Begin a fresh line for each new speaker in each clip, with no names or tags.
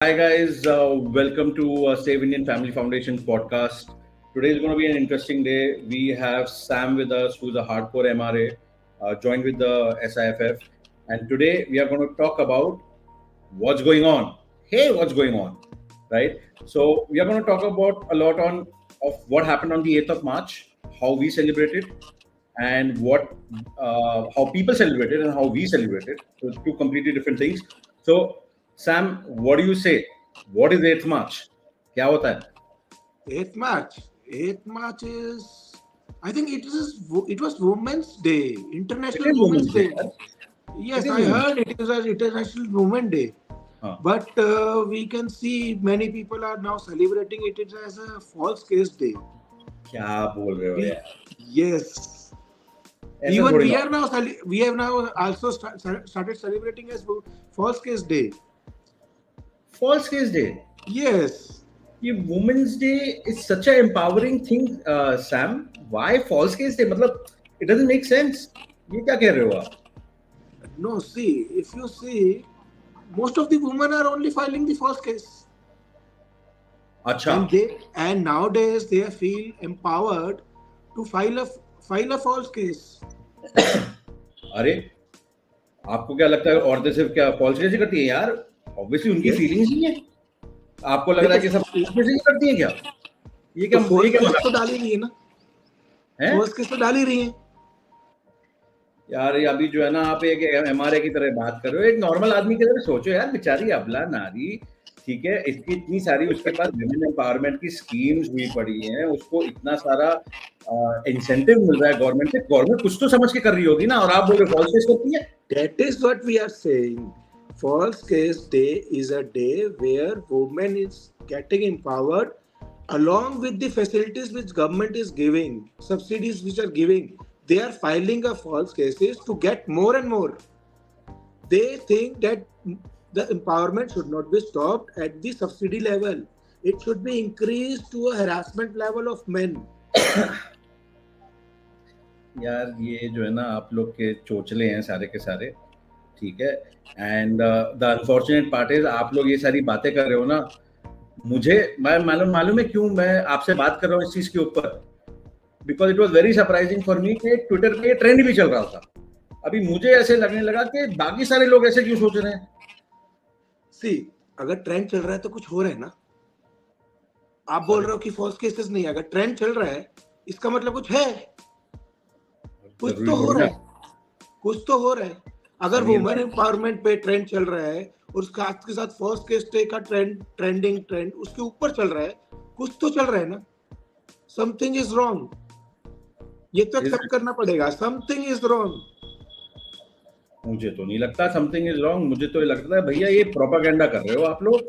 Hi guys, welcome to Save Indian Family Foundation podcast. Today is going to be an interesting day. We have Sam with us, who's a hardcore MRA, joined with the SIFF, and today we are going to talk about what's going on. Hey, what's going on, right? So we are going to talk about a lot on of what happened on the 8th of March, how we celebrated, and how people celebrated and how we celebrated. So two completely different things. So Sam, what do you say? What is 8th March? क्या होता है?
8th March. 8th March is, I think it was Women's Day, International Women's Day. Yes, I heard it is an International Women's Day. But we can see many people are now celebrating it as a false case day.
क्या बोल रहे हो यार?
Yes. Even we have now also started celebrating as false case day.
False case day?
Yes.
Women's Day is such an empowering thing, Sam. Why false case day? मतलब, it doesn't make sense. ये क्या कह रहे हो आप?
No, see, if you see, most of the women are only filing the false case.
अच्छा.
And nowadays they feel empowered to file a false case.
अरे, आपको क्या लगता है औरतें सिर्फ क्या false case करती है यार? Obviously उनकी feelings ही है. आपको लग रहा है कि सब false case ही करती है क्या? ये क्या
तो डाल ही रही है ना? false case तो डाल ही रही है.
यार ये अभी जो है ना, आप एक MRA की तरह बात कर रहे हो, एक नॉर्मल आदमी की तरह सोचो यार. बेचारी अबला नारी, ठीक है, इसकी इतनी सारी उसके पास विमेन एम्पावरमेंट की स्कीम्स हुई पड़ी हैं, उसको इतना सारा इंसेंटिव मिल रहा है गवर्नमेंट से. गवर्नमेंट कुछ तो समझ के कर रही होगी ना, और आप बोल रहे फॉल्स केस करती है.
That is what we are saying. False case day is a day where women is getting empowered along with the facilities which government is giving, subsidies which are giving. They are filing a false cases to get more and more. They think that the empowerment should not be stopped at the subsidy level. It should be increased to a harassment level of men.
यार ये जो है ना, आप लोग के चोचले हैं सारे के सारे, ठीक है. And the unfortunate part is, आप लोग ये सारी बातें कर रहे हो ना, मुझे मालूम है क्यों मैं आपसे बात कर रहा हूँ इस चीज के ऊपर. Because it was very surprising for me कि ट्विटर पे ट्रेंड भी चल रहा था. अभी मुझे ऐसे लगने लगा कि बाकी सारे लोग ऐसे क्यों सोच रहे हैं.
सी, अगर ट्रेंड चल रहा है तो कुछ हो रहा है ना. आप बोल रहे हो कि फॉल्स केसेस नहीं. अगर ट्रेंड चल रहा है इसका मतलब कुछ है, कुछ तो हो रहा है, कुछ तो हो रहा है. अगर वुमेन एम्पावरमेंट पे ट्रेंड चल रहा है और उसके साथ फर्स्ट केस डे का ट्रेंड उसके ऊपर चल रहा है, कुछ तो चल रहा है ना. Something is wrong. ये तो एक्सेप्ट करना पड़ेगा. Something is wrong.
मुझे तो नहीं लगता समथिंग इज रॉन्ग. मुझे तो लगता है भैया ये प्रोपागेंडा कर रहे हो आप लोग,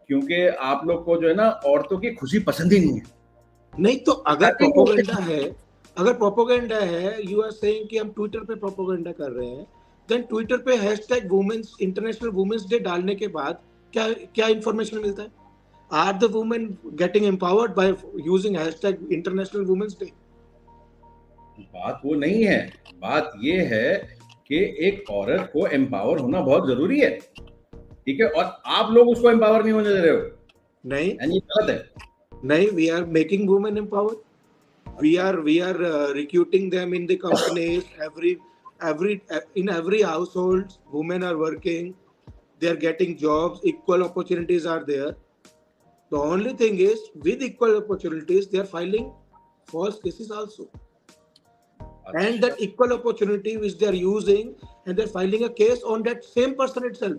क्योंकि आप लोग को जो है ना औरतों की खुशी पसंद ही नहीं है.
नहीं तो अगर प्रोपागेंडा है, यू आर सेइंग कि हम ट्विटर पे प्रोपागेंडा कर रहे हैं, देन ट्विटर पे hashtag women's international women's day डालने के बाद क्या इंफॉर्मेशन मिलता है? Are the women getting empowered by using hashtag international women's day?
बात वो नहीं है. बात ये है कि एक औरत को एम्पावर होना बहुत जरूरी है, ठीक है, और आप लोग उसको एम्पावर नहीं होने दे रहे हो.
नहीं,
ये गलत है.
नहीं, we are making women empowered. we are recruiting them in the companies. In every household women are working, they are getting jobs, equal opportunities are there. The only thing is, with equal opportunities they are filing false cases also. And that equal opportunity which they are using, and they are filing a case on that same person itself.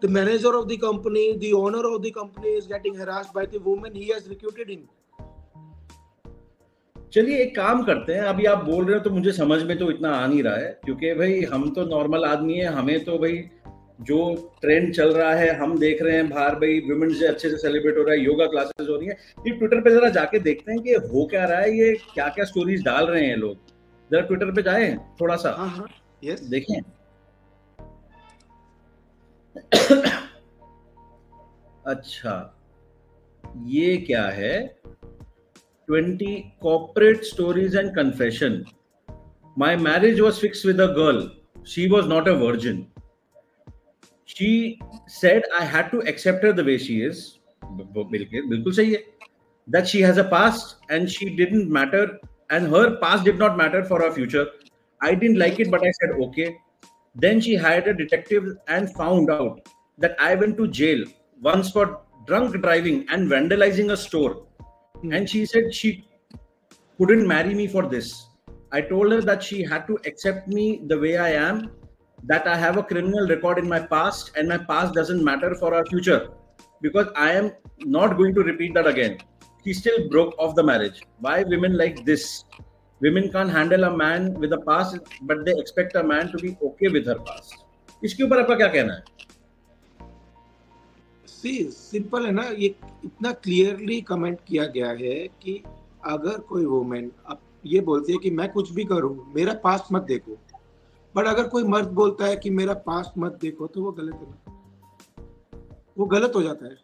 The manager of the company, the owner of the company is getting harassed by the woman he has recruited in.
चलिए एक काम करते हैं. अभी आप बोल रहे हो तो मुझे समझ में तो इतना आ नहीं रहा है, क्योंकि भाई हम तो नॉर्मल आदमी हैं. हमें तो भाई जो ट्रेंड चल रहा है हम देख रहे हैं बाहर. भाई वुमेन्स डे अच्छे से सेलिब्रेट हो रहा है, योगा क्लासेस हो रही हैं. ये ट्विटर पे जरा जाके देखते हैं कि हो क्या रहा है, ये क्या क्या स्टोरीज डाल रहे हैं लोग. जरा ट्विटर पे जाएं थोड़ा सा.
हाँ, yes.
देखें. अच्छा, ये क्या है? 20 corporate stories and confession. My marriage was fixed with a girl. She was not a virgin. she said I had to accept her the way she is. बिल्कुल सही है. That she has a past and she didn't matter, and her past did not matter for her future. I didn't like it, but I said okay. Then she hired a detective and found out that I went to jail once for drunk driving and vandalizing a store. And she said she couldn't marry me for this. I told her that she had to accept me the way I am, that I have a criminal record in my past and my past doesn't matter for our future, because I am not going to repeat that again. She still broke off the marriage. Why women like this? Women can't handle a man with a past, but they expect a man to be okay with her past. इसके ऊपर आपका क्या कहना है?
See, simple है ना, ये इतना क्लियरली कमेंट किया गया है कि अगर कोई वुमेन अब ये बोलती है कि मैं कुछ भी करूं, मेरा पास्ट मत देखो, बट अगर कोई मर्द बोलता है कि मेरा पास्ट मत देखो, तो वो गलत है ना, वो गलत हो जाता है.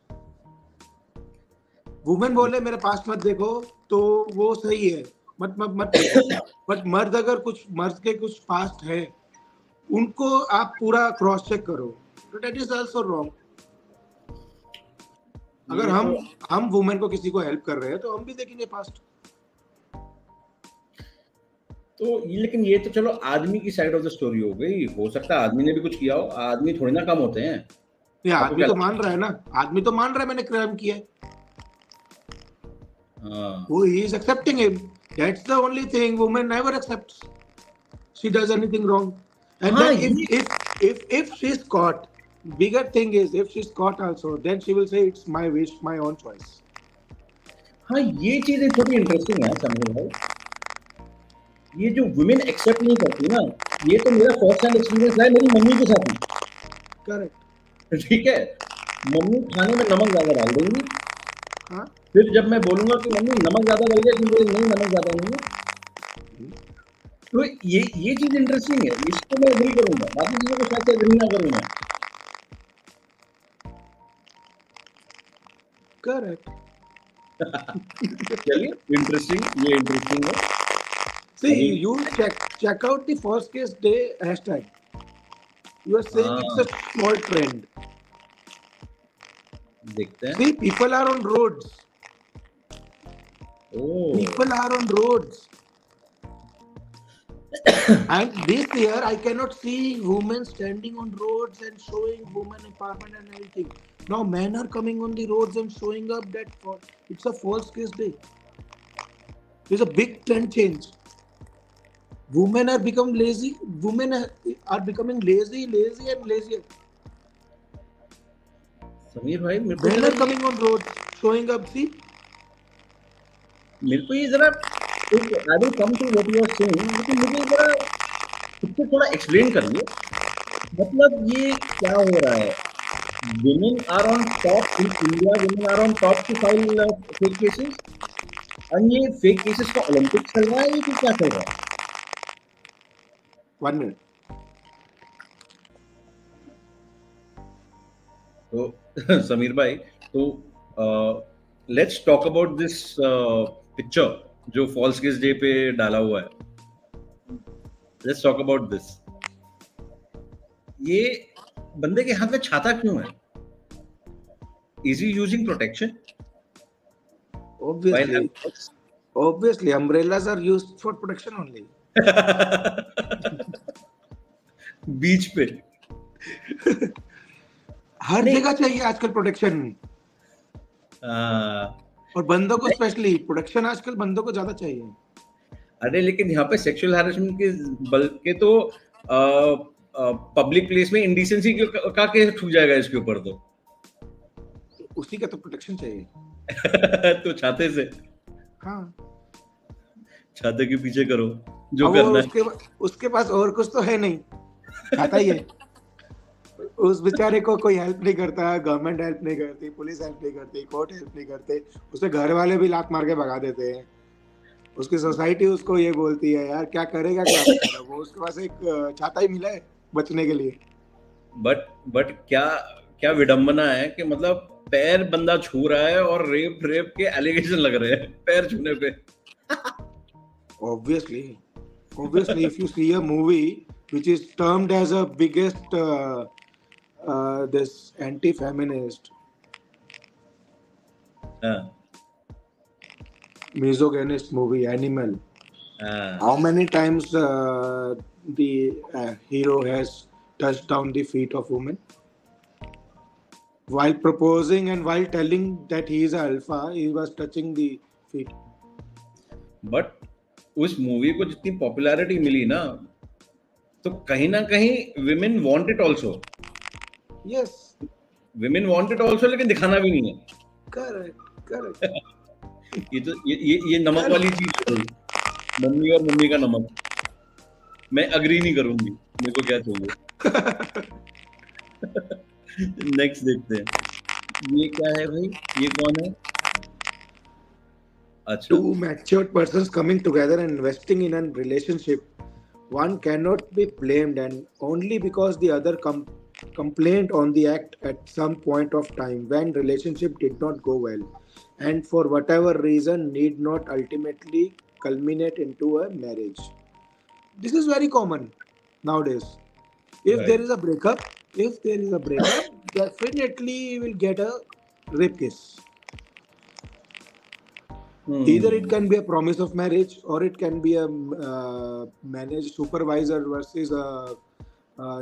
वुमेन बोले मेरा पास्ट मत देखो तो वो सही है, मत मत मत देखो. बट मर्द अगर मर्द के कुछ पास्ट है, उनको आप पूरा क्रॉस चेक करो, तो दैट इज आल्सो रॉन्ग. अगर हम वुमेन को किसी को हेल्प कर रहे हैं तो हम भी देखेंगे पास्ट.
तो लेकिन ये तो चलो आदमी की साइड ऑफ द स्टोरी हो गई. हो सकता है आदमी ने भी कुछ किया हो. आदमी थोड़ी ना कम होते हैं.
ये आदमी तो मान रहा है ना, आदमी तो मान रहा है मैंने क्राइम किया है. वो ही is accepting him. That's the only thing women never accepts. She does anything wrong. And then if she is caught, bigger thing is if she is caught also, then she will say it's my wish, my own choice.
हाँ, ये चीजें थोड़ी interesting है समीर भाई. ये जो women accept नहीं करती ना, ये तो मेरा फर्स्ट हैंड एक्सपीरियंस है मेरी मम्मी के साथ.
करेक्ट.
ठीक है, मम्मी खाने में नमक ज्यादा डाल देंगी.
हाँ,
फिर जब मैं बोलूंगा कि मम्मी नमक ज्यादा डल गया, तुम बोलेंगे नहीं नमक ज्यादा नहीं है. तो ये चीज इंटरेस्टिंग है. इसको मैं एग्री करूंगा, बाकी चीजों को शायद एग्री ना करूंगा.
करेक्ट.
चलिए, ये इंटरेस्टिंग है.
See, you check out the first case day hashtag. You are saying it's a small trend.
देखते हैं.
See, people are on roads.
Oh.
People are on roads. And this year, I cannot see women standing on roads and showing women empowerment and everything. Now, men are coming on the roads and showing up that it's a false case day. There's a big trend change. Women are becoming lazy. Women are becoming lazy and lazier.
Sameer भाई,
Men are coming on roads, showing up. See,
मेरे को ये जरा I will come to what you are saying, लेकिन मुझे जरा इसको थोड़ा एक्सप्लेन करिए. मतलब ये क्या हो रहा है? Women are on top in India. Women are on top to file fake cases. और ये fake cases का ओलंपिक्स चल रहा है, ये क्या चल रहा है?
1 minute.
तो समीर भाई, तो let's talk about this picture जो फॉल्स केस डे पे डाला हुआ है. Let's talk about this. ये बंदे के हाथ में छाता क्यों है? Is he using protection?
Obviously, umbrellas are used for protection only.
बीच पे
हर जगह चाहिए आजकल प्रोटेक्शन. और बंदों को स्पेशली प्रोटेक्शन आजकल बंदों को ज्यादा चाहिए.
अरे लेकिन यहाँ पे सेक्सुअल हैरेसमेंट के बल के तो पब्लिक प्लेस में इंडिसेंसी का केस ठुक जाएगा इसके ऊपर. तो
उसी का तो प्रोटेक्शन चाहिए.
तो छाते से,
हाँ,
छाते के पीछे करो जो करना है.
उसके पास और कुछ तो है नहीं, छाता ही है. उस बेचारे को कोई हेल्प नहीं करता, गवर्नमेंट हेल्प नहीं करती, पुलिस हेल्प नहीं करती, कोर्ट हेल्प नहीं करते, उसके घर वाले भी लात मार के भगा देते हैं. उसकी सोसाइटी उसको ये बोलती है यार क्या करेगा क्या करेगा. वो उसके पास एक छाता ही मिला है बचने के लिए.
बट क्या विडंबना है कि मतलब पैर बंदा छू रहा है और रेप के एलिगेशन लग रहे हैं पैर छूने पे.
Obviously, if you see a movie which is termed as a biggest this anti-feminist,
हाँ,
misogynist movie Animal.
हाँ.
How many times the hero has touched down the feet of women while proposing and while telling that he is an alpha? He was touching the feet.
But उस movie को जितनी popularity मिली ना, तो कहीं ना कहीं women want it also.
Yes,
women want it also, लेकिन दिखाना भी नहीं है.
correct.
ये तो ये नमक वाली चीज है. मम्मी और मम्मी का नमक. मैं अग्री नहीं करूंगी, मेरे को क्या चाहिए. नेक्स्ट देखते हैं. ये क्या है भाई, ये कौन है? अच्छा.
Two matured persons coming together and investing in a relationship, one cannot be blamed, and only because the other complained on the act at some point of time when relationship did not go well, and for whatever reason need not ultimately culminate into a marriage. This is very common nowadays. If there is a breakup, definitely you will get a rape case. Either it can be a promise of marriage, or it can be a managed supervisor versus a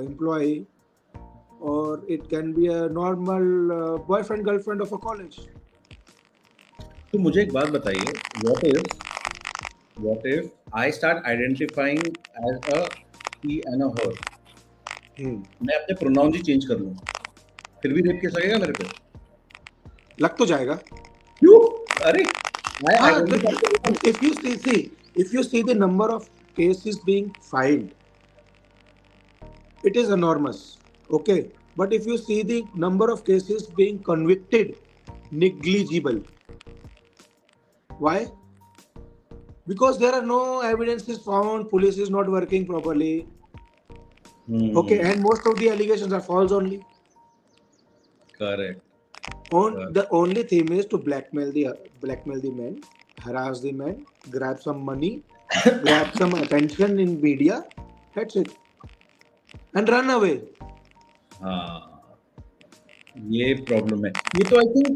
employee, or it can be a normal boyfriend girlfriend of a college.
तो मुझे एक बात बताइए, what if I start identifying as a he and a her, मैं अपने pronoun ही change कर लूं, फिर भी रेप केस लगेगा मेरे पे?
लग तो जाएगा.
क्यों? अरे
if you see the number of cases being filed, it is enormous. Okay, but if you see the number of cases being convicted, negligible. Why? Because there are no evidences found, police is not working properly. Okay, and most of the allegations are false only.
Correct.
The only theme is to blackmail the men, harass the men, grab some money, grab some attention in media. That's it, and run away.
हाँ, ये problem है. ये तो I think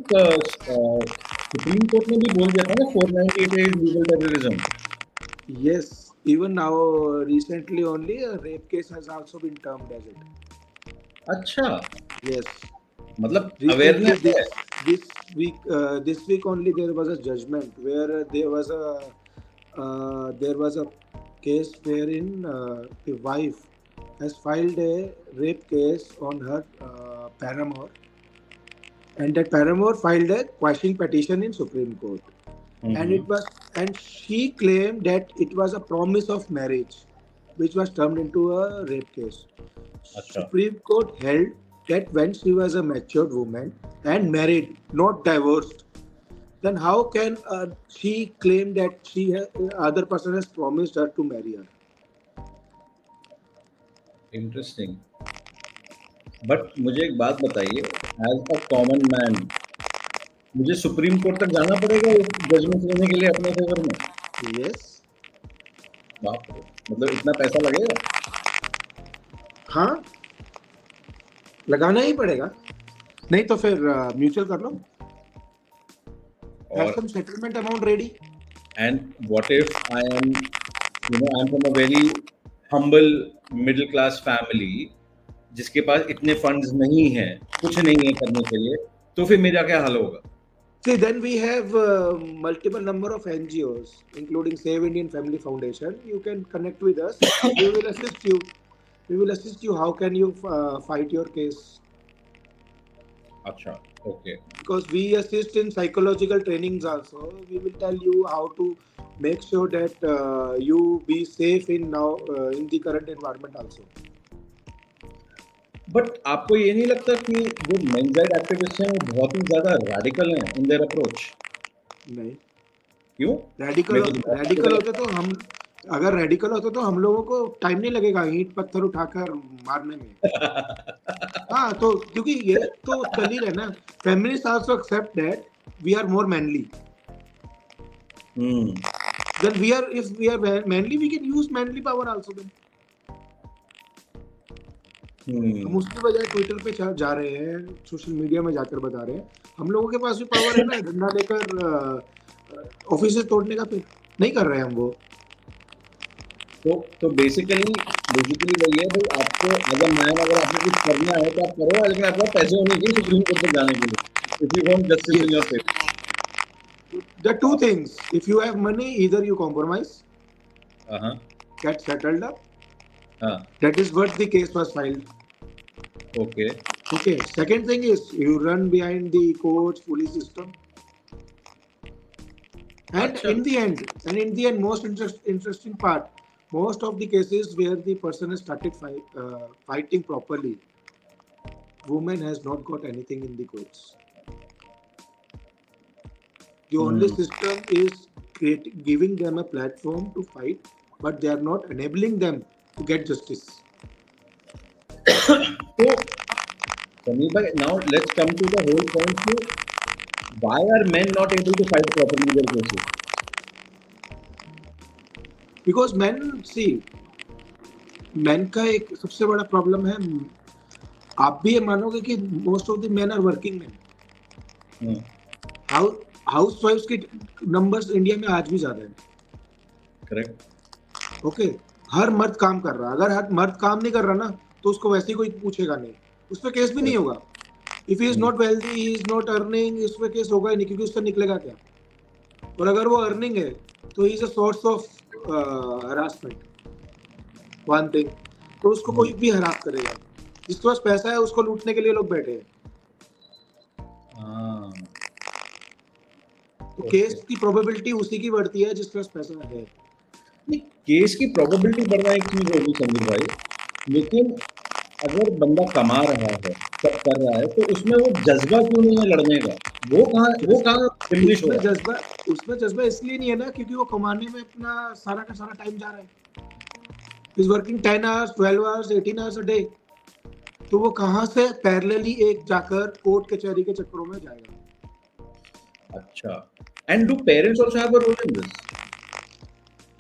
supreme court ने भी बोल दिया था ना, 498 is legal terrorism.
Yes, even now recently only a rape case has also been termed as it.
अच्छा.
Yes.
मतलब awareness है.
This week only there was a judgment where there was a case wherein the wife has filed a rape case on her paramour, and that paramour filed a quashing petition in Supreme Court. And she claimed that it was a promise of marriage, which was turned into a rape case. Supreme Court held that when she was a matured woman and married, not divorced, then how can she claim that other person has promised her to marry her?
Interesting. But मुझे एक बात बताइए, as a common man, मुझे supreme court तक जाना पड़ेगा judgement लेने के लिए अपने फेवर में?
यस.
बाप रे, मतलब इतना पैसा लगेगा?
हाँ, लगाना ही पड़ेगा, नहीं तो फिर म्यूचुअल कर लो. Have some settlement amount ready.
And what if I am from a very humble middle class family, जिसके पास इतने फंड्स नहीं हैं, कुछ नहीं है करने के लिए, तो फिर मेरा क्या हाल होगा?
See, then we have multiple number of NGOs, including Save Indian Family Foundation. You can connect with us. We will assist you. We will assist you. How can you fight your case?
अच्छा, okay.
Because we assist in psychological trainings also. We will tell you how to make sure that you be safe in the current environment also.
But आपको ये नहीं लगता कि जो mains right activist हैं वो बहुत ही ज्यादा रैडिकल हैं इन देयर अप्रोच?
नहीं.
क्यों?
रैडिकल होते तो हम, अगर रेडिकल होते तो हम लोगों को टाइम नहीं लगेगा ईंट पत्थर उठाकर मारने में. हाँ, तो क्योंकि ये तो चल ही रहा है ना. Feminist also accept that we are more manly. Then if we are manly, we can use manly power also then. हम उसकी बजाय ट्विटर पे जा रहे हैं, सोशल मीडिया में जाकर बता रहे हैं। हम लोगों के पास भी पावर है ना, डंडा लेकर ऑफिस तोड़ने का, फिर नहीं कर रहे हैं हम वो।
तो बेसिकली वही है भाई, आपको अगर मैम अगर आपको कुछ करना है तो आप करो, लेकिन आपके पास पैसे होने चाहिए सुप्रीम कोर्ट तक जाने के लिए, if you want justice in your favour.
There are two things. If you have money, either you compromise, get settled up. That is what the case was filed.
Okay.
Second thing is you run behind the courts, police system. And in the end, most interesting part, most of the cases where the person has started fighting properly, woman has not got anything in the courts. The only system is giving them a platform to fight, but they are not enabling them to get justice.
So, Sameer bhai, now let's come to the whole point. Why are men not able to fight properly their cases?
Because men का एक सबसे बड़ा problem है, आप भी ये मानोगे कि most of the men are working man. Housewifes के नंबर्स इंडिया में आज भी ज्यादा है।
करेक्ट।
ओके, हर मर्द काम कर रहा है। अगर हर मर्द काम नहीं कर रहा ना, तो उसको वैसे ही कोई पूछेगा नहीं, उस पर केस भी नहीं होगा। If he is not wealthy, he is not earning, इस पे केस होगा ही नहीं, क्योंकि उससे निकलेगा क्या। और अगर वो अर्निंग है तो he is a source of harassment, one thing. तो उसको कोई भी हरास करेगा। जिसके पास पैसा है उसको लूटने के लिए लोग बैठे हैं। तो केस की प्रोबेबिलिटी उसी की बढ़ती है जिसके पास पैसा है।
केस की प्रोबेबिलिटी बढ़ना एक चीज होगी समीर भाई, लेकिन अगर बंदा कमा रहा है, सब कर रहा है, तो उसमें वो जज्बा क्यों नहीं है लड़ने का? वो कहाँ फिनिश हो रहा है?
उसमें जज्बा इसलिए नहीं है ना, क्योंकि वो कमाने में अपना सारा का सारा टाइम जा रहा है। He's working 10 hours, 12 hours, 18 hours a day. तो वो कहाँ से पैरेलली एक जाकर कोर्ट कचहरी के चक्करों में जाएगा?
अच्छा, and do parents also have a role in this?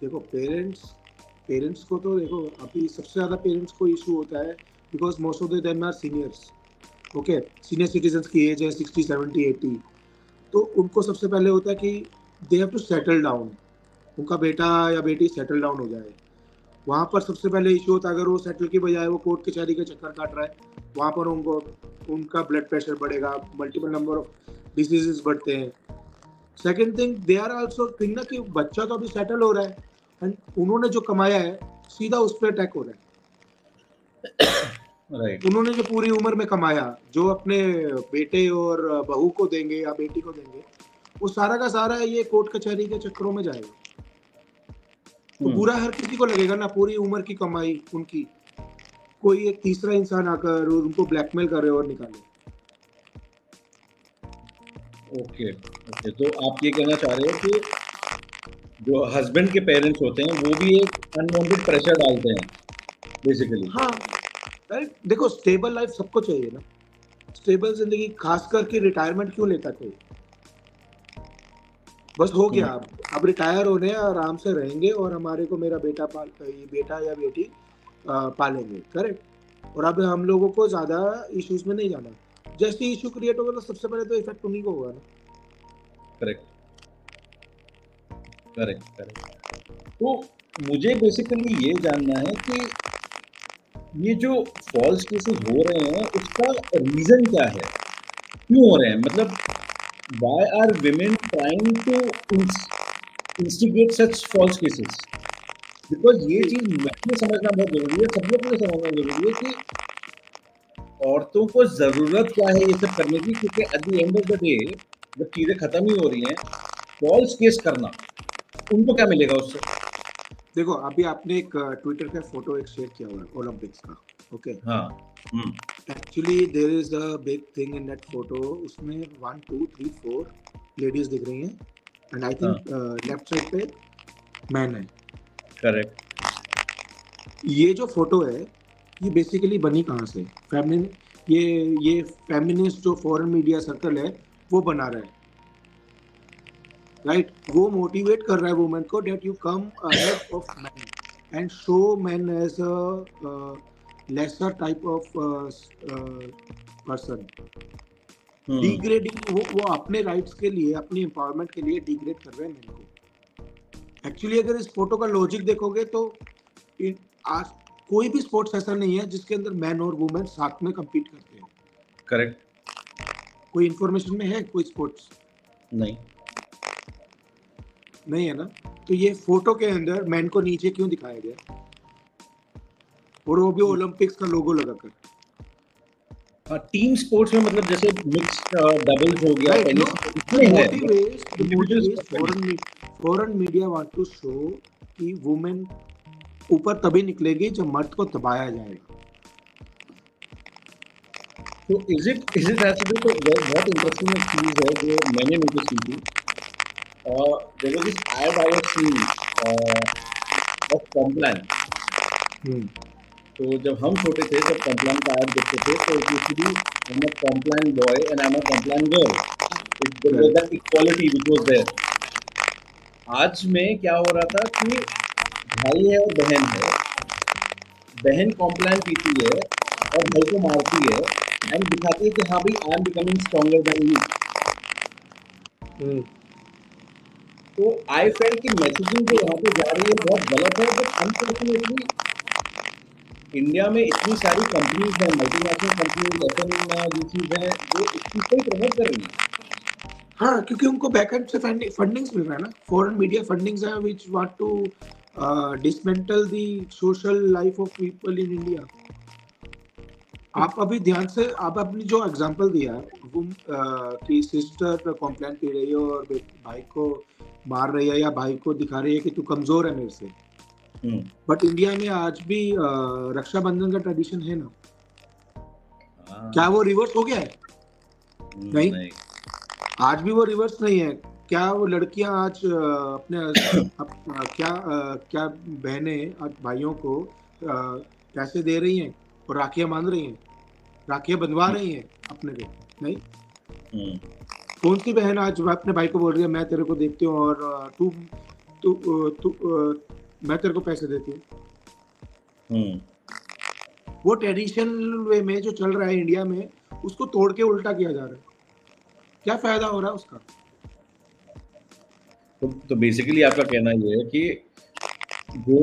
देखो, पेरेंट्स को तो देखो, अभी सबसे ज्यादा पेरेंट्स को इशू होता है because most of them our seniors. Okay, senior citizens की एज है 60, 70, 80। तो उनको सबसे पहले होता है कि they have to settle down, उनका बेटा या बेटी सेटल डाउन हो जाए। वहाँ पर सबसे पहले इशू होता है, अगर वो सेटल की बजाय वो कोर्ट कचहरी के चक्कर काट रहा है, वहाँ पर उनका ब्लड प्रेशर बढ़ेगा, मल्टीपल नंबर ऑफ डिसीजेस बढ़ते हैं। Second thing, they are also think ना कि बच्चा तो अभी सेटल हो रहा है एंड उन्होंने जो कमाया है सीधा उस पर अटैक हो रहा है।
Right.
उन्होंने जो पूरी उम्र में कमाया, जो अपने बेटे और बहू को देंगे या बेटी को देंगे, वो सारा का सारा ये कोर्ट कचहरी के चक्करों में जाएगा। तो बुरा हर किसी को लगेगा ना, पूरी उम्र की कमाई उनकी कोई एक तीसरा इंसान आकर उनको ब्लैकमेल करे और निकाले।
ओके, तो आप ये कहना चाह रहे हो कि जो हस्बैंड के पेरेंट्स होते हैं वो भी एक अनवांटेड प्रेशर डालते हैं बेसिकली।
हाँ, राइट। देखो, स्टेबल लाइफ सबको चाहिए ना, स्टेबल जिंदगी, खास करके रिटायरमेंट क्यों लेता कोई? बस हो गया, अब रिटायर होने आराम से रहेंगे और हमारे को मेरा बेटा या बेटी पालेंगे, करेक्ट। और अब हम लोगों को ज्यादा इश्यूज में नहीं जाना। जैसे इशू क्रिएट होगा तो सबसे पहले तो इफेक्ट उन्हीं को होगा ना।
करेक्ट। तो मुझे बेसिकली ये जानना है कि ये जो फॉल्स केसेस हो रहे हैं उसका रीजन क्या है, क्यों हो रहे हैं? मतलब why are women trying to instigate such false cases? Because ये चीज मुझे समझना बहुत जरूरी है, सब लोग को समझना जरूरी है कि औरतों को जरूरत क्या है ये सब करने की, क्योंकि at the end of the day जब चीजें खत्म ही हो रही हैं, फॉल्स केस करना उनको क्या मिलेगा उससे?
देखो, अभी आपने एक ट्विटर का फोटो एक शेयर किया हुआ है ओलंपिक्स का। ओके,
हाँ,
actually there is a big thing in that photo. उसमें 1 2 3 4 लेडीज दिख रही हैं and I think left side पे मैन है।
करेक्ट।
ये जो फोटो है ये बेसिकली बनी कहाँ से? ये फेमिनिस्ट जो फॉरेन मीडिया सर्कल है वो बना रहा है, राइट। वो मोटिवेट कर रहा है वुमेन को that you come ahead of man and show man as a lesser type of person.
Hmm,
degrading, वो अपने राइट्स के लिए, अपनी एम्पावरमेंट के लिए डिग्रेड कर रहे हैं मेन को. एक्चुअली अगर इस फोटो का लॉजिक देखोगे तो आज कोई भी स्पोर्ट्स ऐसा नहीं है जिसके अंदर मैन और वुमेन साथ में compete करते हैं.
करेक्ट.
कोई इंफॉर्मेशन में है कोई स्पोर्ट्स?
नहीं.
नहीं है ना. तो ये फोटो के अंदर मैन को नीचे क्यों दिखाया गया, और वो भी ओलंपिक्स का लोगो लगाकर?
हाँ, टीम स्पोर्ट्स में मतलब जैसे मिक्स्ड डबल्स हो गया,
Right, no,
टेनिस
the
इसमें है.
motive is
Individual sport
foreign media want to show कि women ऊपर तभी निकलेगी जब मर्द को दबाया जाएगा.
तो इज इट ऐसे तो बहुत इंटरेस्टिंग एक चीज है जो मैंने नोटिस की थी. There was this ad I was seeing of Complan. तो जब हम छोटे थे तब कॉम्प्लान का ऐड देखते थे तो it used to be I am a Complan boy and I am a Complan girl. There was that equality which was there. आज में क्या हो रहा था कि भाई है और बहन है, बहन कॉम्प्लान पीती है और भाई को मारती है एंड दिखाती है कि हाँ भाई I am becoming stronger than you. तो आई फेल्ट कि मैसेजिंग जो वहाँ पे जा रही है बहुत गलत है. बट अनफॉर्चुनेटली इंडिया में इतनी सारी कंपनीज हैं, मल्टीनेशनल कंपनीज, एफएमजीसीज हैं जो इस चीज को ही प्रमोट कर रही हैं.
हाँ, क्योंकि उनको बैकएंड से फंडिंग्स मिल रहा है ना. फॉरेन मीडिया फंडिंग्स हैं which want to dismantle the social life of people in India. आप अभी ध्यान से, आप अपनी जो एग्जांपल दिया वो कि सिस्टर कंप्लेंट कर रही है और भाई को मार रही है या भाई को दिखा रही है कि तू कमजोर है मेरे से. बट इंडिया में आज भी रक्षाबंधन का ट्रेडिशन है ना. क्या वो रिवर्स हो गया है? नहीं. आज भी वो रिवर्स नहीं है. क्या वो लड़कियां आज क्या बहनें आज भाइयों को पैसे दे रही हैं और राखियां बांध रही हैं, राखियां बंधवा रही हैं अपने को? नहीं. कौन सी बहन आज अपने भाई को बोल रही है मैं तेरे को देखती हूँ और तू मैं तेरे को पैसे देती हूँ? वो ट्रेडिशनल वे में जो चल रहा है इंडिया में, उसको तोड़ के उल्टा किया जा रहा है. क्या फायदा हो रहा है उसका?
तो बेसिकली आपका कहना ये है कि जो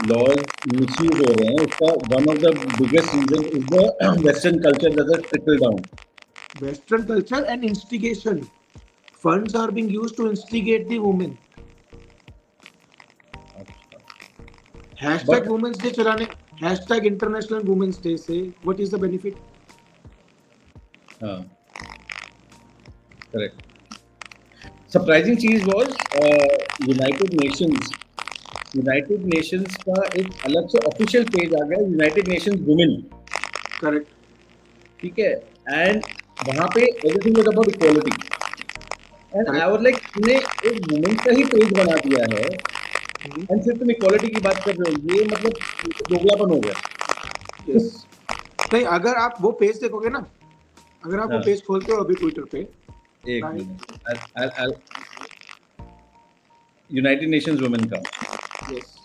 लॉज मिसयूज हो रहे हैं उसका one of the biggest reason is the western culture that has trickle down.
Western culture and instigation. Funds are being used to instigate the women. Hashtag Women's Day चलाने, hashtag International Women's Day से what is the benefit?
हाँ, correct. Surprising चीज was United Nations का एक अलग से official page आ गया, United Nations women.
Correct.
ठीक है. एंड वहाँ पे everything was about equality. And I was like तुमने एक वुमेन का ही पेज बना दिया है एंड फिर तुम इक्वालिटी की बात कर रहे हो. ये मतलब दोगलापन हो गया.
yes. नहीं, अगर आप वो पेज देखोगे ना, अगर आप वो पेज खोलते हो अभी ट्विटर पे,
एक मिनट, यूनाइटेड नेशंस वुमेन का.
यस.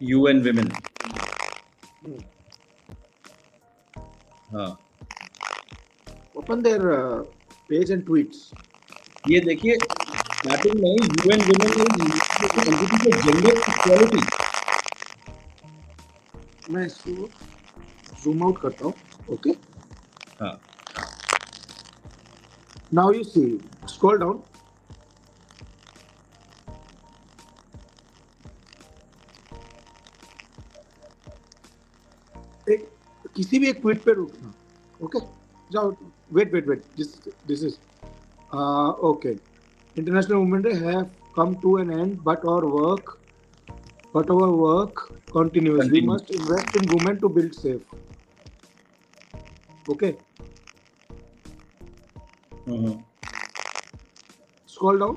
UN women. हाँ.
Open their page and tweets.
ये देखिए स्टार्टिंग में UN women ने जेंडर इक्वालिटी.
मैं इसको जूम आउट करता हूँ. ओके.
हाँ.
Now you see, scroll down. किसी भी एक ट्वीट पे रुकना. ओके. जाओ. Wait. This is okay. International Women's Day have come to an end, but our work continues. We must invest in women to build safe. Okay. Scroll down.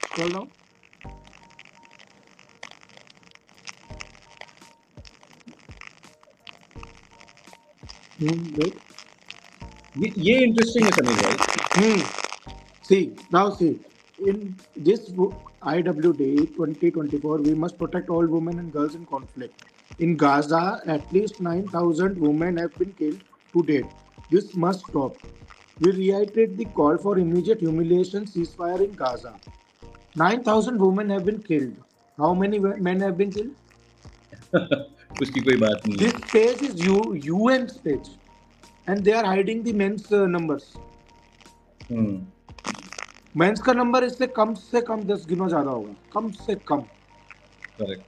Scroll down. Wait.
ये interesting है समीर भाई.
See, in this IWD 2024, we must protect all women and girls in conflict. In Gaza, at least 9,000 women have been killed to date. This must stop. We reiterate the call for immediate humiliation ceasefire in Gaza. 9,000 women have been killed. How many men have been killed?
उसकी कोई बात नहीं है.
This page is UN's page, and they are hiding the men's numbers. Men's का number इससे कम 10 गुना ज्यादा होगा, कम से कम.
करेक्ट.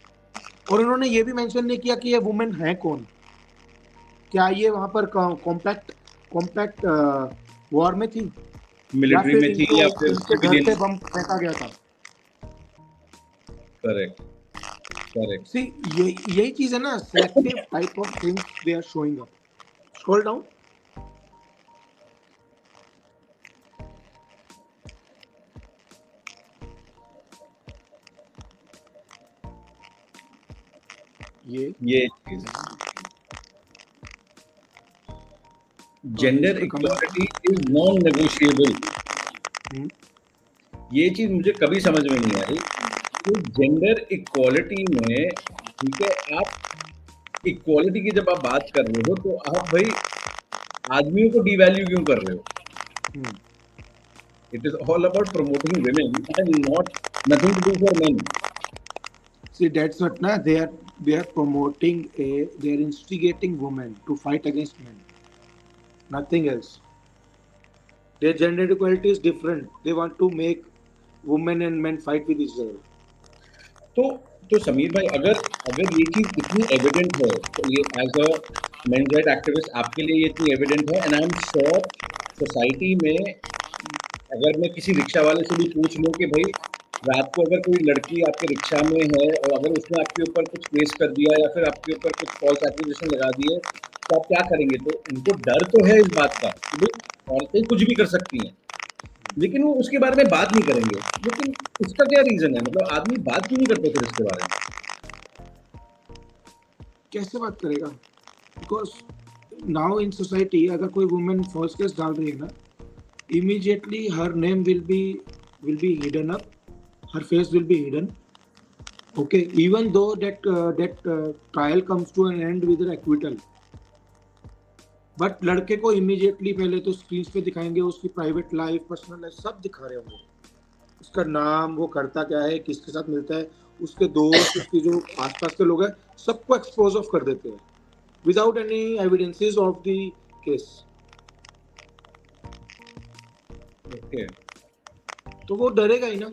और इन्होंने ये भी मेंशन नहीं किया कि ये वुमेन है कौन. क्या ये वहां पर कॉम्पैक्ट वॉर में थी,
मिलिट्री में थी, या फिर
इसके घर पे बम फेंका गया था.
करेक्ट.
सी यही चीज है ना, selective type of things they are showing up. Scroll down.
ये चीज gender equality is non negotiable. ये चीज मुझे कभी समझ में नहीं आई. तो जेंडर इक्वालिटी में, ठीक है, आप इक्वालिटी की जब आप बात कर रहे हो तो आप भाई आदमियों को डिवैल्यू क्यों कर रहे हो? It is all about promoting women and nothing to do for men.
See, that's what na, they are promoting they are instigating women to fight against men. Nothing else. Their gender equality is different. They want to make women and men fight with each other.
तो समीर भाई, अगर ये चीज इतनी evident है, तो ये as a men's right activist आपके लिए ये इतनी एविडेंट है, and I am sure society में अगर मैं किसी रिक्शा वाले से भी पूछ लूं कि भाई रात को अगर कोई लड़की आपके रिक्शा में है और अगर उसने आपके ऊपर कुछ केस कर दिया या फिर आपके ऊपर कुछ फॉल्स एक्यूजेशन लगा दिए, तो आप क्या करेंगे? तो उनको डर तो है इस बात का कि भाई औरतें कुछ भी कर सकती हैं, लेकिन वो उसके बारे में बात नहीं करेंगे. लेकिन इसका क्या रीजन है? मतलब आदमी बात क्यों नहीं करते फिर इसके बारे में?
कैसे बात करेगा? बिकॉज नाउ इन सोसाइटी अगर कोई वुमेन फॉल्स केस डाल रही है ना, immediately her name will be hidden up, her face will be hidden. Okay, even though that trial comes to an end with an acquittal, but लड़के को immediately पहले तो स्क्रीन पे दिखाएंगे, उसकी प्राइवेट लाइफ, पर्सनल लाइफ सब दिखा रहे होंगे. उसका नाम, वो करता क्या है, किसके साथ मिलता है, उसके दोस्त, उसके जो आसपास के लोग हैं, सबको एक्सपोज ऑफ कर देते हैं without any evidences of the case.
Okay,
तो वो डरेगा ही ना.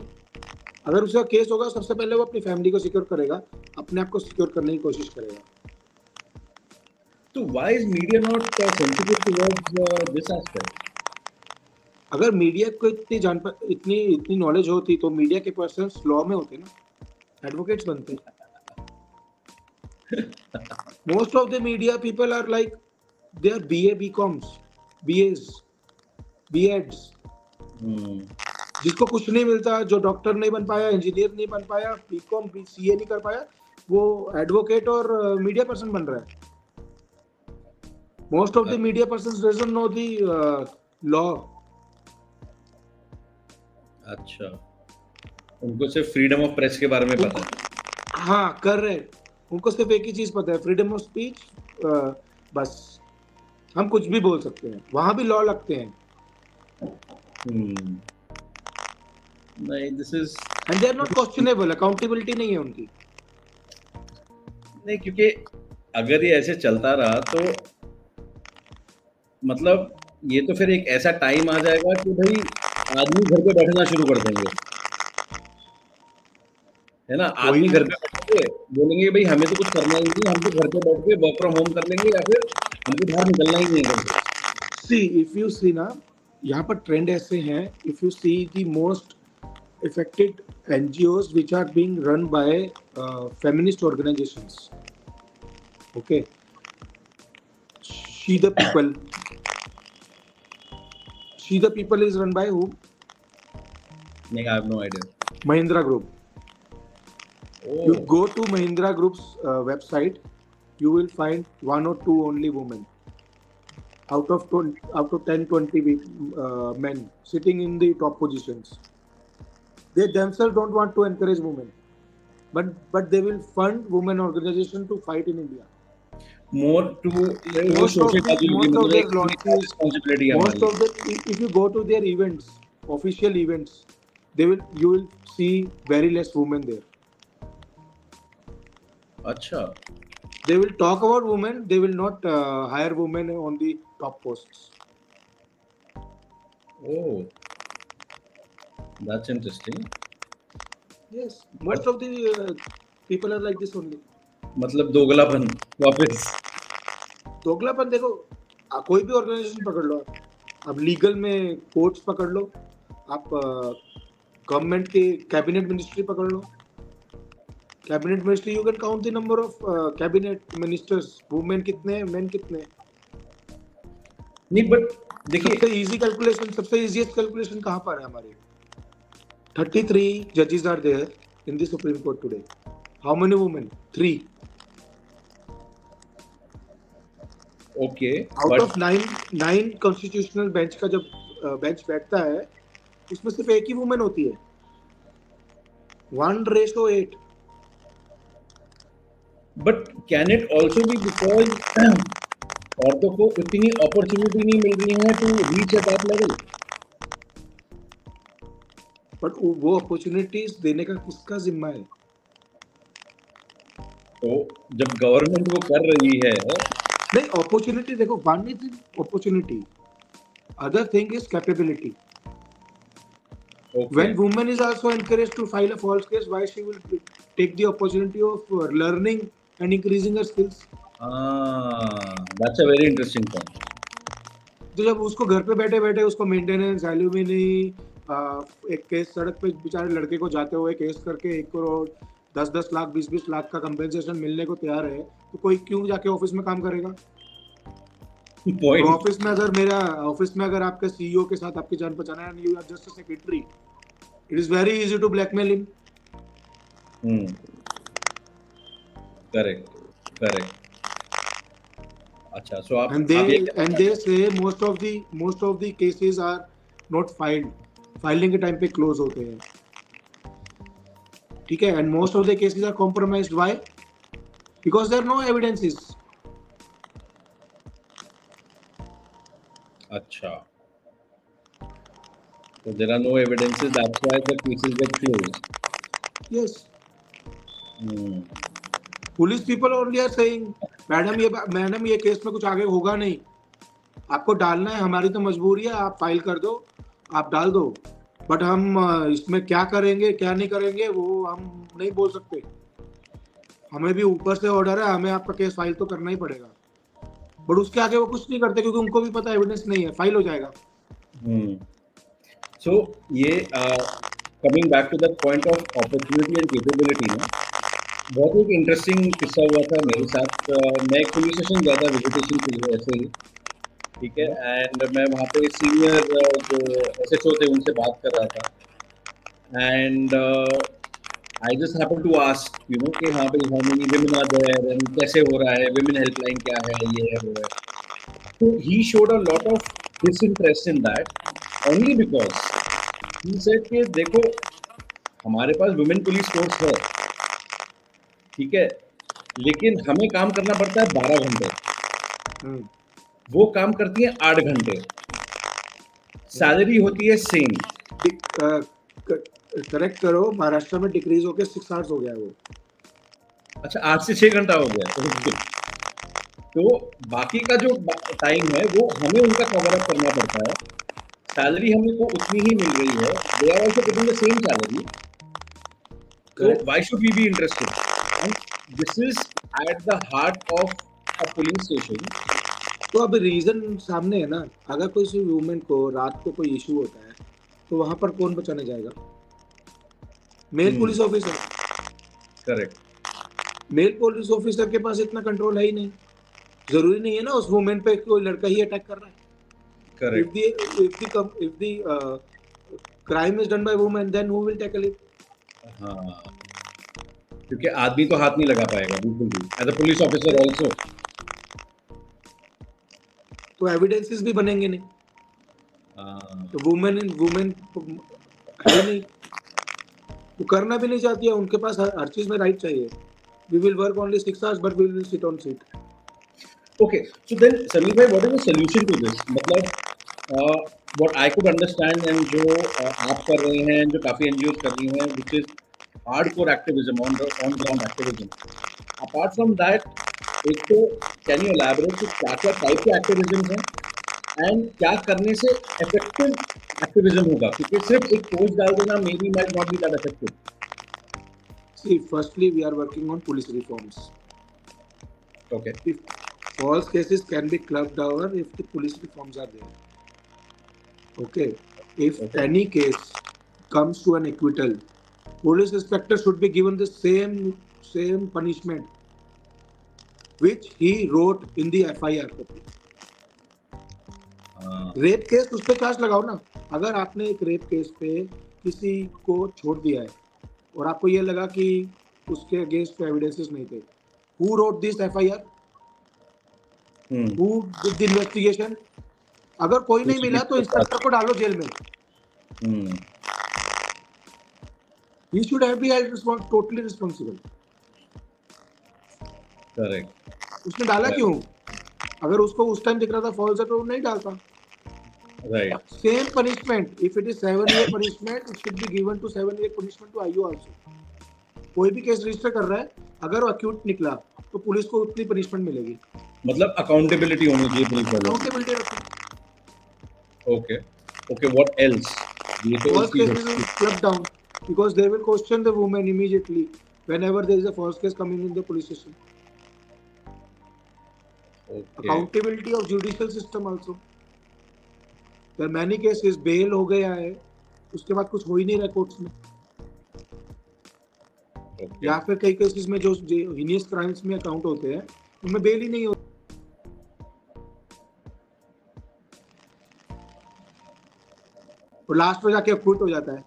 अगर उसका केस होगा, सबसे पहले वो अपनी फैमिली को सिक्योर करेगा, अपने आप को सिक्योर करने की कोशिश करेगा.
तो why is media not sensitive towards this aspect?
अगर मीडिया को इतनी नॉलेज होती तो मीडिया के पर्सन्स लॉ में होते ना, एडवोकेट्स बनते. Most of the media people are like they are BA BComs, BAs, BEds. जिसको कुछ नहीं मिलता, जो डॉक्टर नहीं बन पाया, इंजीनियर नहीं बन पाया, BCom CA नहीं कर पाया, वो एडवोकेट और मीडिया पर्सन बन रहा है. Most of the media persons doesn't know the law.
अच्छा, उनको सिर्फ फ्रीडम ऑफ प्रेस के बारे में पता है.
हाँ, कर रहे. उनको सिर्फ एक ही चीज पता है, फ्रीडम ऑफ स्पीच. बस हम कुछ भी बोल सकते हैं, वहां भी लॉ लगते हैं.
नहीं, this is
and they are not questionable. Accountability नहीं है उनकी.
नहीं, क्योंकि अगर ये ऐसे चलता रहा तो मतलब ये तो फिर एक ऐसा टाइम आ जाएगा कि भाई आदमी घर पे बैठना शुरू कर देंगे, है ना. आदमी घर पे बैठेंगे, बोलेंगे भाई हमें तो कुछ करना ही नहीं, हम तो घर पे बैठ के वर्क फ्रॉम होम कर लेंगे या फिर हमको बाहर निकलना ही नहीं है घर से.
सी इफ यू सी ना, यहाँ पर ट्रेंड ऐसे हैं. If you see the most affected NGOs which are being run by feminist organizations. Okay. She the People is run by who?
I have no idea.
Mahindra Group. Oh. You go to Mahindra Group's website, you will find one or two only women. out of 10, 20 men sitting in the top positions. They themselves don't want to encourage women, but they will fund women organization to fight in India.
More to वो सोचेबाजी होगी,
most of
मतलब
their
एक तरीके का
launches,
responsibility है
most
हमारी.
of the if you go to their events, official events, you will see very less women there.
अच्छा.
They will talk about women. They will not hire women on the top posts.
Oh, that's interesting.
Yes, most of the people are like this only.
मतलब दोगलापन वापस.
दोगलापन देखो, कोई भी organisation पकड़ लो आप legal में courts पकड़ लो, आप गवर्नमेंट के कैबिनेट मिनिस्ट्री पकड़ लो. Cabinet ministry you can count the number of cabinet ministers, women कितने हैं, मेन कितने हैं.
नहीं, बट देखिए
सबसे इजीएस्ट कैलकुलेशन कहाँ पर है हमारे. 33 judges are there in the Supreme Court today. How many women? 3.
Okay.
Out of 9 constitutional bench का जब bench बैठता है, उसमें सिर्फ एक ही woman होती है. 1:8.
But can it also be because औरतों को इतनी अपॉर्चुनिटी नहीं मिल रही है to reach at that level?
But वो अपॉर्चुनिटीज देने का किसका जिम्मा है?
तो जब गवर्नमेंट वो कर रही है.
नहीं, अपॉर्चुनिटी देखो, one is opportunity, other thing is capability. When woman is also encouraged to file a false case, why she will take the opportunity of learning and increasing her skills?
That's a very interesting point.
तो जब उसको घर पे बैठे बैठे उसको maintenance, alumni, एक case सड़क पे बेचारे लड़के को जाते हुए केस करके 1 करोड़ 10 लाख 20 लाख का कंपेंसेशन मिलने को तैयार है, तो कोई क्यों जाके ऑफिस में काम करेगा? ऑफिस में अगर आपके सीईओ के साथ आपकी जान पहचान है and you are just a secretary, it is very easy to blackmail him.
Correct. अच्छा, so
and they say most of the cases are not filed. Filing के टाइम पे क्लोज होते हैं, ठीक है. And most of the cases are compromised. Why? Because there are no evidences.
अच्छा, so there are no evidences, that's why the cases get closed.
Yes. Police people only are saying, madam ये case में कुछ आगे होगा नहीं, आपको डालना है, हमारी तो मजबूरी है, आप फाइल कर दो, आप डाल दो, बट हम इसमें क्या करेंगे क्या नहीं करेंगे वो हम नहीं बोल सकते. हमें भी ऊपर से ऑर्डर है, हमें आपका केस फाइल तो करना ही पड़ेगा, बट उसके आगे वो कुछ नहीं करते क्योंकि उनको भी पता एविडेंस नहीं है, फाइल हो जाएगा.
सो ये coming back to the point of opportunity and capability ना, बहुत एक इंटरेस्टिंग किस्सा हुआ था मेरे साथ. मैं एक पुलिस स्टेशन गया था विजिटेशन के लिए ऐसे ही, ठीक है. एंड मैं वहाँ पे सीनियर जो SHO थे उनसे बात कर रहा था. And I just happen to ask कि हाँ भाई, how many women are there and कैसे हो रहा है, विमेन हेल्पलाइन क्या है, ये है वो है. तो he showed a lot of disinterest in that only because he said कि देखो हमारे पास वुमेन पुलिस फोर्स है, ठीक है, लेकिन हमें काम करना पड़ता है 12 घंटे, वो काम करती है 8 घंटे, सैलरी होती है सेम.
करेक्ट करो, महाराष्ट्र में डिक्रीज होकर 6 आवर्स हो गया वो.
अच्छा, 8 से 6 घंटा हो गया. तो बाकी का जो टाइम है वो हमें उनका कवर अप करना पड़ता है. सैलरी हमें को उतनी ही मिल रही है, they are also getting the same salary. तो why should we be interested? And this is at the heart of a police station.
तो अब रीजन सामने है ना. अगर कोई वुमेन को रात को कोई इशू होता है तो वहां पर कौन बचाने जाएगा? Male police officer.
Correct.
Male police officer के पास इतना कंट्रोल है ही नहीं. जरूरी नहीं है ना उस वुमेन पे कोई लड़का ही अटैक कर रहा है.
Correct.
if the crime is done by women, then who will tackle it?
हाँ, क्योंकि आदमी तो हाथ नहीं लगा पाएगा बिल्कुल भी, as a police officer also.
तो एविडेंसेस भी बनेंगे नहीं, तो वुमेन है नहीं, वो करना भी नहीं चाहती है, उनके पास हर चीज में राइट चाहिए. We will work only 6 hours, but we will sit on seat.
Okay, so then Sameer bhai, what is the solution to this? मतलब what I could understand and जो आप कर रहे हैं, जो काफी NGOs कर रही हैं, which is hardcore activism on ground activism. Apart from that, एक तो can you elaborate कि क्या-क्या type के activism हैं and क्या करने से effective activism होगा? क्योंकि सिर्फ एक post डाल देना maybe might not be that effective.
See, firstly, we are working on police reforms.
Okay.
If false cases can be clubbed down if the police reforms are there. Okay. If any case comes to an acquittal, police inspector should be given the same punishment which he wrote in the FIR copy. Rape case उस पे charge लगाओ ना. अगर आपने एक rape case पे किसी को छोड़ दिया है और आपको ये लगा कि उसके अगेंस्ट एविडेंसेस नहीं थे, who wrote this FIR? Who did the investigation? अगर कोई नहीं मिला तो इंस्पेक्टर को डालो जेल में. He should have been held totally responsible.
Correct.
उसने डाला क्यों? अगर उसको उस टाइम दिख रहा था फॉल्स है तो वो नहीं डालता.
Right.
Same punishment. If it is 7-year punishment, it should be given to 7-year punishment to IO also. कोई भी केस रजिस्टर कर रहा है, अगर वो एक्यूट निकला तो पुलिस को उतनी पनिशमेंट मिलेगी.
मतलब अकाउंटेबिलिटी होनी चाहिए पुलिस वालों.
अकाउंटेबिलिटी रखो.
Okay. What else? ये तो
false cases will club down because they will question the woman immediately whenever there is a false case coming in the police station.
Okay.
Accountability of judicial system also. There are many cases bail हो गया है, उसके बाद कुछ हो ही नहीं रहा courts में. या फिर कई केसेस में जो हीनियस क्राइम्स में अकाउंट होते हैं उनमें बेल ही नहीं होती. और लास्ट में जाके अक्यूट हो जाता है.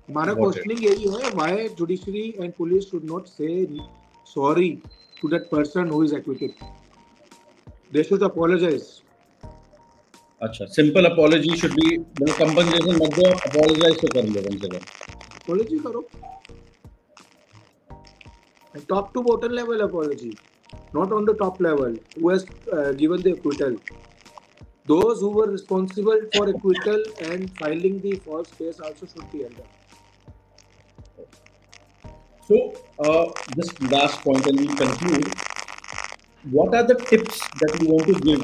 हमारा क्वेश्चनिंग यही है, why judiciary and police should not say sorry to that person who is acquitted. They should apologise.
अच्छा, सिंपल अपॉलॉजी शुड बी. मतलब कंपनसेशन मत दो, अपॉलोजाइज तो कर लो कम से कम.
अपॉलॉजी करो. Top to bottom level apology, not on the top level who has given the acquittal. Those who were responsible for acquittal and filing the false case also should be held up.
So, just last point and we conclude. What are the tips that you want to give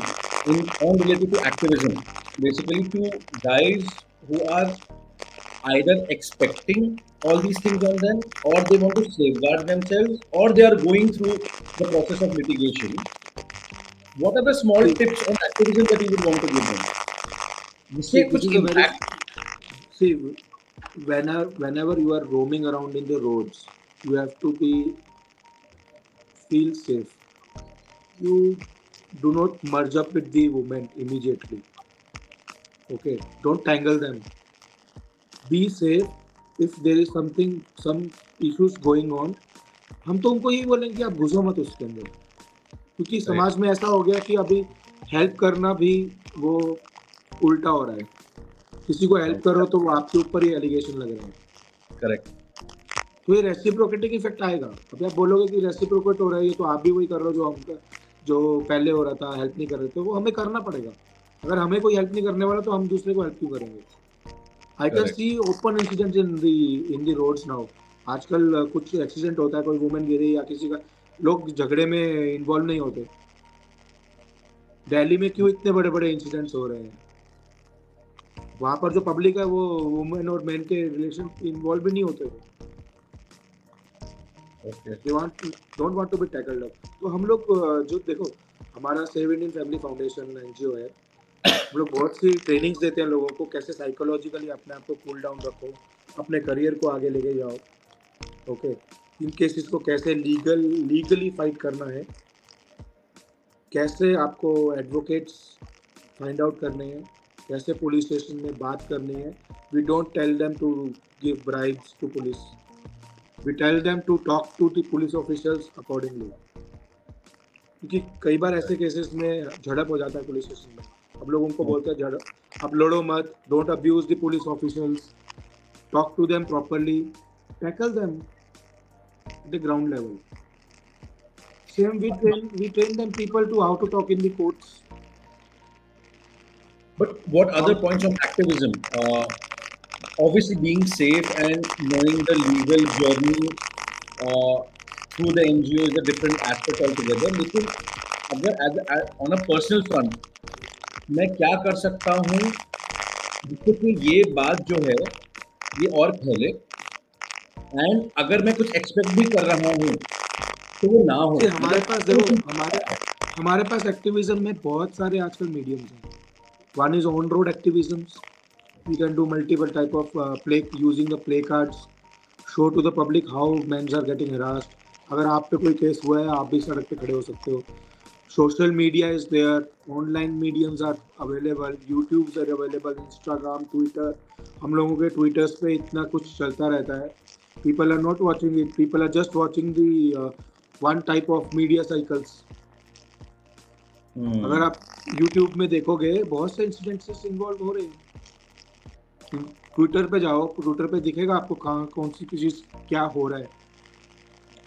on related to activism, basically to guys who are either expecting all these things on them, or they want to safeguard themselves, or they are going through the process of litigation? What are the small tips on activism that you would want to give them?
See, whenever you are roaming around in the roads, you have to feel safe. You do not merge up with the women immediately. Okay, don't tangle them. Be safe. If there is some issues going on, हम तो उनको यही बोलेंगे कि आप घुसो मत उसके अंदर, क्योंकि समाज में ऐसा हो गया कि अभी हेल्प करना भी वो उल्टा हो रहा है. किसी को हेल्प करो तो वो आपके ऊपर ही एलिगेशन लग रहा है.
करेक्ट.
तो ये रेसिप्रोकेटिंग इफेक्ट आएगा. अभी आप बोलोगे कि रेसिप्रोकेट हो रहा है तो आप भी वही कर रहे हो जो पहले हो रहा था, हेल्प नहीं कर रहे थे, वो हमें करना पड़ेगा. अगर हमें कोई हेल्प नहीं करने वाला तो हम दूसरे को हेल्प क्यों करेंगे. I can see open incidents in the roads now. आजकल कुछ एक्सीडेंट होता है, कोई वुमेन गिरी या किसी का, लोग झगड़े में इन्वॉल्व नहीं होते. दिल्ली में क्यों इतने बड़े बड़े इंसिडेंट्स हो रहे हैं? वहां पर जो पब्लिक है वो वुमेन और मैन के रिलेशन इन्वॉल्व भी नहीं होते. They don't want to be tackled up. तो हम लोग जो देखो, हमारा save Indian family foundation NGO है, हम लोग बहुत सी ट्रेनिंग्स देते हैं लोगों को, कैसे साइकोलॉजिकली अपने आप को कूल डाउन रखो, अपने करियर को आगे लेके जाओ. ओके, इन केसेस को कैसे लीगली फाइट करना है, कैसे आपको एडवोकेट्स फाइंड आउट करने हैं, कैसे पुलिस स्टेशन में बात करनी है. We don't tell them to give bribes to police. We tell them to talk to the police officials accordingly. क्योंकि कई बार ऐसे केसेस में झड़प हो जाता है पुलिस स्टेशन में, अब लोग उनको बोलते हैं झड़प, अब लड़ो मत, don't abuse the police officers, talk to them properly, tackle them at the ground level. Same we train them people to how to talk in the courts.
But what other points of activism? Obviously, being safe and knowing the legal journey through the NGO is a different aspect altogether. लेकिन अगर on a personal front, मैं क्या कर सकता हूँ जिससे कि ये बात जो है ये और फैले, एंड अगर मैं कुछ एक्सपेक्ट भी कर रहा हूँ तो वो ना हो।
हमारे पास देखो हमारे पास एक्टिविज्म में बहुत सारे आजकल मीडियम्स हैं। One is on road activisms, you can do multiple type of using the play cards, show to the public how men are getting harassed. अगर आप पे कोई केस हुआ है आप भी सड़क पे खड़े हो सकते हो। Social media is there, online mediums are available, YouTubes are available, Instagram, Twitter, हम लोगों के ट्विटर्स पे इतना कुछ चलता रहता है। People are not watching it, people are just watching the one type of media cycles. अगर आप यूट्यूब में देखोगे बहुत से इंसिडेंट्स इन्वॉल्व हो रहे हैं। ट्विटर पे जाओ, ट्विटर पे दिखेगा आपको कहाँ कौन सी चीज क्या हो रहा है।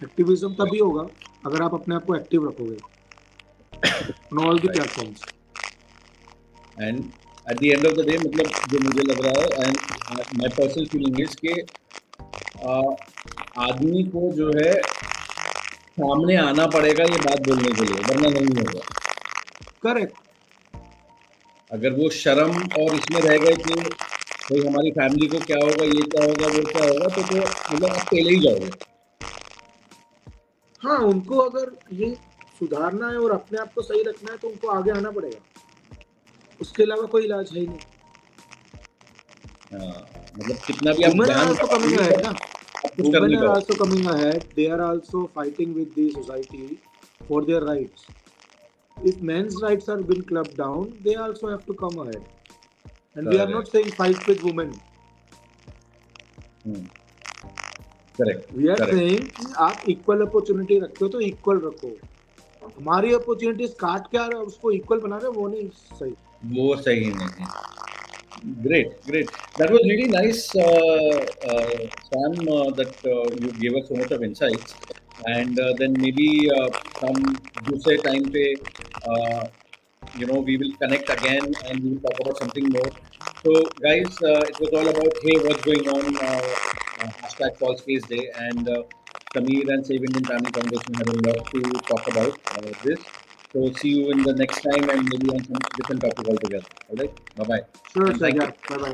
एक्टिविज्म तभी होगा अगर आप अपने आप को एक्टिव रखोगे on all the platforms.
And at the end of the day, मतलब जो मुझे लग रहा है, and my personal feeling is कि आदमी को जो है सामने आना पड़ेगा ये बात बोलने के लिए, वरना नहीं होगा।
करेक्ट।
अगर वो शर्म और इसमें रह गए कि भाई हमारी फैमिली को क्या होगा, ये क्या होगा, वो क्या होगा, तो मतलब आप पहले ही जाओगे।
हाँ, उनको अगर ये सुधारना है और अपने आप को सही रखना है तो उनको आगे आना पड़ेगा, उसके अलावा कोई इलाज है ही नहीं।
मतलब कितना भी आप ज्ञान
coming ahead ना, women are also coming ahead, they are also fighting with the society for their rights. If men's rights are been clubbed down, they also have to come ahead. And we are not saying fight with women.
Correct.
We are saying कि आप equal opportunity रखते हो तो equal रखो। हमारी opportunities काट के उसको equal बना रहे, वो नहीं सही।
वो सही नहीं है। Great. That was really nice, Sam, that you gave us so much of insights. And then maybe some दूसरे time पे we will connect again and we will talk about something more. So guys, it was all about, hey, what's going on, hashtag False Case Day, and Sameer and Save Indian Family Foundation had a lot to talk about this. So see you in the next time and maybe on some different topic altogether. All right, bye bye.
Sure, bye bye.